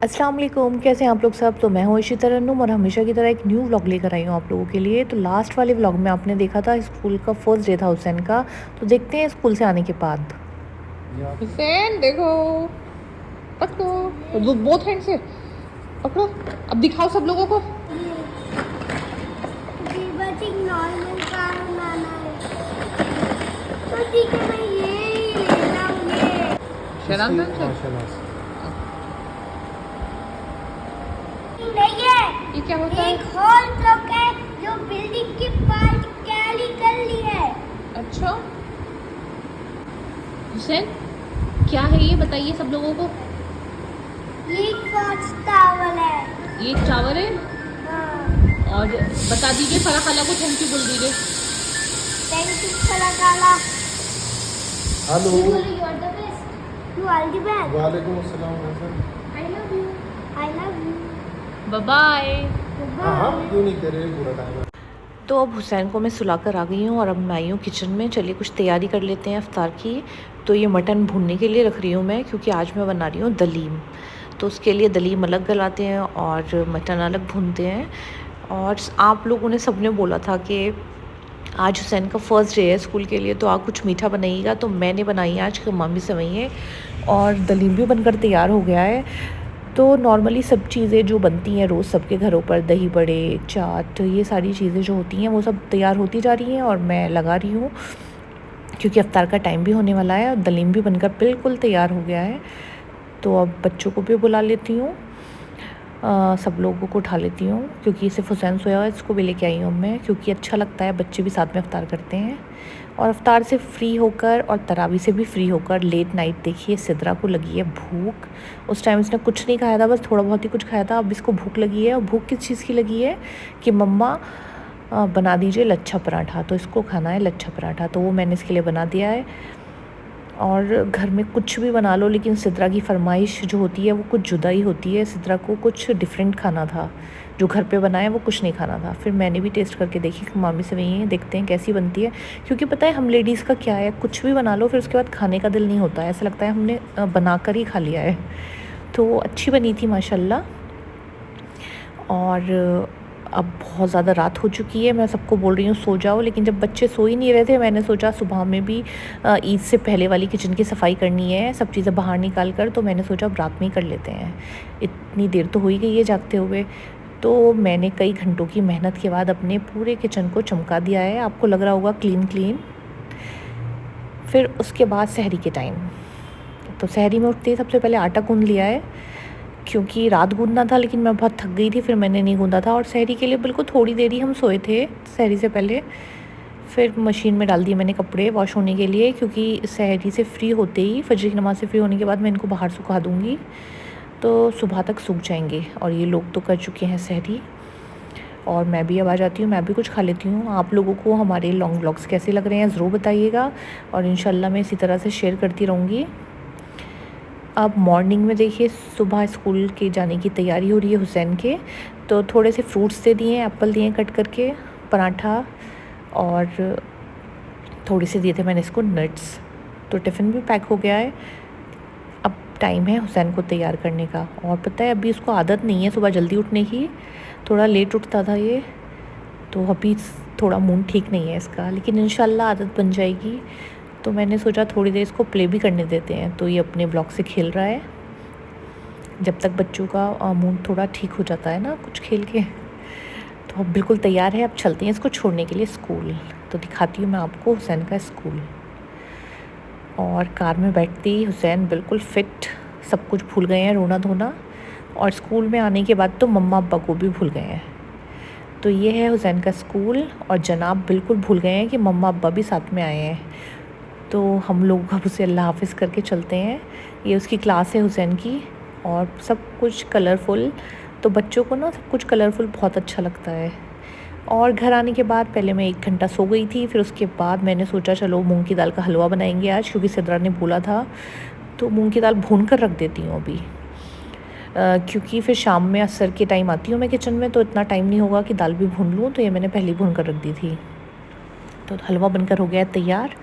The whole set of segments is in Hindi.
अस्सलाम वालेकुम, कैसे हैं आप लोग सब। तो मैं हूँ इसी तरन्नुम और हमेशा की तरह एक न्यू व्लॉग लेकर आई हूँ आप लोगों के लिए। तो लास्ट वाले व्लॉग में आपने देखा था स्कूल का फर्स्ट डे था हुसैन का। तो देखते हैं स्कूल से आने के बाद। हुसैन देखो, पकड़ो बोथ हैंड से पकड़ो। अब दिखाओ सब लोगों को। नॉर्मल कार बनाना है तो ठीक है, मैं ये ही ले जाऊंगी। शराब से नहीं है, ये क्या होता है? एक होल ब्लॉक है जो बिल्डिंग की पार्ट कैरी कर ली है। अच्छा हुसैन, क्या है ये बताइए सब लोगों को। ये कॉच टावल है। ये एक चावल है। हाँ, और बता दीजिए फरा खाला को थैंक यू बोल दीजिए। थैंक यू फला काला। Hello. You are the best, you are the best. वालेकुम अस्सलाम sir. I love you, I love you. Bye bye. हाँ क्यों नहीं कर रहे पूरा टाइम। तो अब हुसैन को मैं सुला कर आ गई हूँ और अब मैं आई हूँ किचन में। चलिए कुछ तैयारी कर लेते हैं इफ्तार की। तो ये मटन भूनने के लिए रख रही हूँ मैं, क्योंकि आज मैं बना रही हूँ दलीम। तो उसके लिए दलीम अलग गलाते हैं और मटन अलग भूनते हैं। और आप लोगों ने सबने बोला था कि आज हुसैन का फर्स्ट डे है स्कूल के लिए, तो आप कुछ मीठा बनाइएगा। तो मैंने बनाई है आज मम्मी सेवइयाँ और दलीम भी बनकर तैयार हो गया है। तो नॉर्मली सब चीज़ें जो बनती हैं रोज़ सबके घरों पर, दही बड़े, चाट, ये सारी चीज़ें जो होती हैं वो सब तैयार होती जा रही हैं और मैं लगा रही हूँ, क्योंकि अफ्तार का टाइम भी होने वाला है और दलीम भी बनकर बिल्कुल तैयार हो गया है। तो अब बच्चों को भी बुला लेती हूँ, सब लोगों को उठा लेती हूँ, क्योंकि सिर्फ हुसैन सोया है, इसको भी लेके आई हूँ मैं, क्योंकि अच्छा लगता है बच्चे भी साथ में अफ्तार करते हैं। और अफ्तार से फ्री होकर और तरावी से भी फ्री होकर लेट नाइट देखिए सिद्रा को लगी है भूख। उस टाइम इसने कुछ नहीं खाया था, बस थोड़ा बहुत ही कुछ खाया था। अब इसको भूख लगी है, और भूख किस चीज़ की लगी है कि मम्मा बना दीजिए लच्छा पराठा। तो इसको खाना है लच्छा पराठा, तो वो मैंने इसके लिए बना दिया है। और घर में कुछ भी बना लो, लेकिन सिद्रा की फरमाइश जो होती है वो कुछ जुदा ही होती है। सिद्रा को कुछ डिफरेंट खाना था, जो घर पे बनाए वो कुछ नहीं खाना था। फिर मैंने भी टेस्ट करके देखी कि मामी से वही है, देखते हैं कैसी बनती है। क्योंकि पता है हम लेडीज़ का क्या है, कुछ भी बना लो फिर उसके बाद खाने का दिल नहीं होता है, ऐसा लगता है हमने बना कर ही खा लिया है। तो अच्छी बनी थी माशाल्लाह। और अब बहुत ज़्यादा रात हो चुकी है, मैं सबको बोल रही हूँ सो जाओ, लेकिन जब बच्चे सो ही नहीं रहे थे, मैंने सोचा सुबह में भी ईद से पहले वाली किचन की सफाई करनी है, सब चीज़ें बाहर निकाल कर। तो मैंने सोचा अब रात में ही कर लेते हैं, इतनी देर तो हो ही गई है जागते हुए। तो मैंने कई घंटों की मेहनत के बाद अपने पूरे किचन को चमका दिया है, आपको लग रहा होगा क्लीन क्लीन। फिर उसके बाद सहरी के टाइम, तो सहरी में उठते ही सबसे पहले आटा गूंद लिया है, क्योंकि रात गूंदना था लेकिन मैं बहुत थक गई थी, फिर मैंने नहीं गूंदा था। और सहरी के लिए बिल्कुल थोड़ी देर ही हम सोए थे सहरी से पहले। फिर मशीन में डाल दिए मैंने कपड़े वॉश होने के लिए, क्योंकि सहरी से फ्री होते ही, फजर की नमाज़ से फ्री होने के बाद मैं इनको बाहर सुखा दूँगी, तो सुबह तक सूख जाएंगे। और ये लोग तो कर चुके हैं सहरी, और मैं भी अब आ जाती हूँ, मैं भी कुछ खा लेती हूँ। आप लोगों को हमारे लॉन्ग व्लॉग्स कैसे लग रहे हैं ज़रूर बताइएगा, और इंशाल्लाह मैं इसी तरह से शेयर करती रहूँगी। अब मॉर्निंग में देखिए सुबह स्कूल के जाने की तैयारी हो रही है हुसैन के। तो थोड़े से फ्रूट्स दे दिए, एप्पल दिए कट करके, पराठा, और थोड़े से दिए थे मैंने इसको नट्स। तो टिफ़िन भी पैक हो गया है। अब टाइम है हुसैन को तैयार करने का। और पता है अभी इसको आदत नहीं है सुबह जल्दी उठने की, थोड़ा लेट उठता था ये, तो अभी थोड़ा मूड ठीक नहीं है इसका, लेकिन इंशाल्लाह आदत बन जाएगी। तो मैंने सोचा थोड़ी देर इसको प्ले भी करने देते हैं। तो ये अपने ब्लॉक से खेल रहा है, जब तक बच्चों का मूड थोड़ा ठीक हो जाता है ना कुछ खेल के। तो अब बिल्कुल तैयार है, अब चलते हैं इसको छोड़ने के लिए स्कूल। तो दिखाती हूँ मैं आपको हुसैन का स्कूल। और कार में बैठते ही हुसैन बिल्कुल फ़िट, सब कुछ भूल गए हैं, रोना धोना। और स्कूल में आने के बाद तो मम्मा अब्बा को भी भूल गए हैं। तो ये है हुसैन का स्कूल, और जनाब बिल्कुल भूल गए हैं कि मम्मा अब्बा भी साथ में आए हैं। तो हम लोग अब उसे अल्लाह हाफ़िज़ करके चलते हैं। ये उसकी क्लास है हुसैन की, और सब कुछ कलरफुल। तो बच्चों को ना सब कुछ कलरफुल बहुत अच्छा लगता है। और घर आने के बाद पहले मैं 1 घंटा सो गई थी, फिर उसके बाद मैंने सोचा चलो मूंग की दाल का हलवा बनाएंगे आज, क्योंकि सिद्रा ने बोला था। तो मूंग की दाल भून कर रख देती हूँ अभी, क्योंकि फिर शाम में असर के टाइम आती हूँ मैं किचन में, तो इतना टाइम नहीं होगा कि दाल भी भून लूँ। तो ये मैंने पहले ही भून कर रख दी थी। तो हलवा बनकर हो गया तैयार।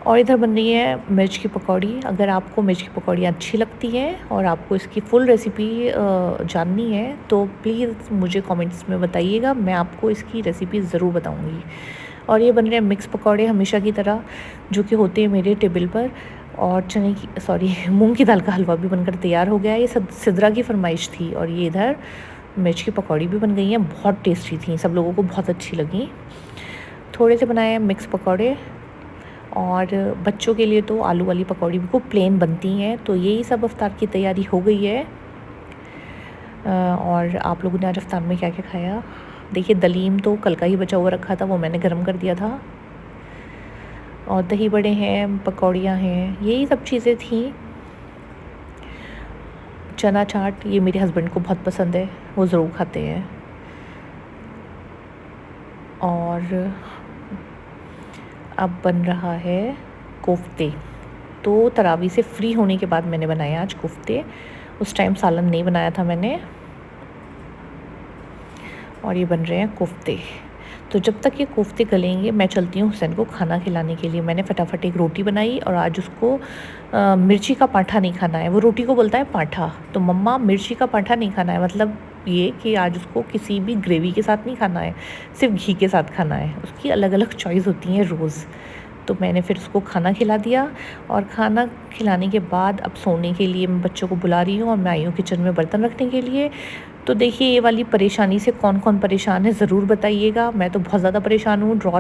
और इधर बन रही है मिर्च की पकौड़ी। अगर आपको मिर्च की पकौड़ी अच्छी लगती है और आपको इसकी फुल रेसिपी जाननी है तो प्लीज़ मुझे कमेंट्स में बताइएगा, मैं आपको इसकी रेसिपी ज़रूर बताऊंगी। और ये बन रहे हैं मिक्स पकौड़े हमेशा की तरह जो कि होते हैं मेरे टेबल पर। और मूंग की दाल का हलवा भी बनकर तैयार हो गया है। ये सिद्रा की फरमाइश थी। और ये इधर मिर्च की पकौड़ी भी बन गई हैं, बहुत टेस्टी थी, सब लोगों को बहुत अच्छी लगी। थोड़े से बनाए हैं मिक्स पकौड़े। और बच्चों के लिए तो आलू वाली पकौड़ी बिल्कुल प्लेन बनती हैं। तो यही सब अफ्तार की तैयारी हो गई है। और आप लोगों ने आज अफ्तार में क्या क्या खाया? देखिए दलीम तो कल का ही बचा हुआ रखा था, वो मैंने गर्म कर दिया था। और दही बड़े हैं, पकौड़ियाँ हैं, यही सब चीज़ें थी। चना चाट ये मेरे हस्बैंड को बहुत पसंद है, वो ज़रूर खाते हैं। और अब बन रहा है कोफ्ते। तो तरावी से फ्री होने के बाद मैंने बनाया आज कोफ्ते। उस टाइम सालन नहीं बनाया था मैंने। और ये बन रहे हैं कोफ्ते। तो जब तक ये कोफ्ते गलेंगे मैं चलती हूँ हुसैन को खाना खिलाने के लिए। मैंने फटाफट एक रोटी बनाई और आज उसको मिर्ची का पाठा नहीं खाना है। वो रोटी को बोलता है पाठा, तो मम्मा मिर्ची का पाठा नहीं खाना है, मतलब ये कि आज उसको किसी भी ग्रेवी के साथ नहीं खाना है, सिर्फ घी के साथ खाना है। उसकी अलग अलग चॉइस होती हैं रोज़। तो मैंने फिर उसको खाना खिला दिया। और खाना खिलाने के बाद अब सोने के लिए मैं बच्चों को बुला रही हूँ और मैं आई हूँ किचन में बर्तन रखने के लिए। तो देखिए ये वाली परेशानी से कौन कौन परेशान है ज़रूर बताइएगा। मैं तो बहुत ज़्यादा परेशान हूँ। ड्रॉ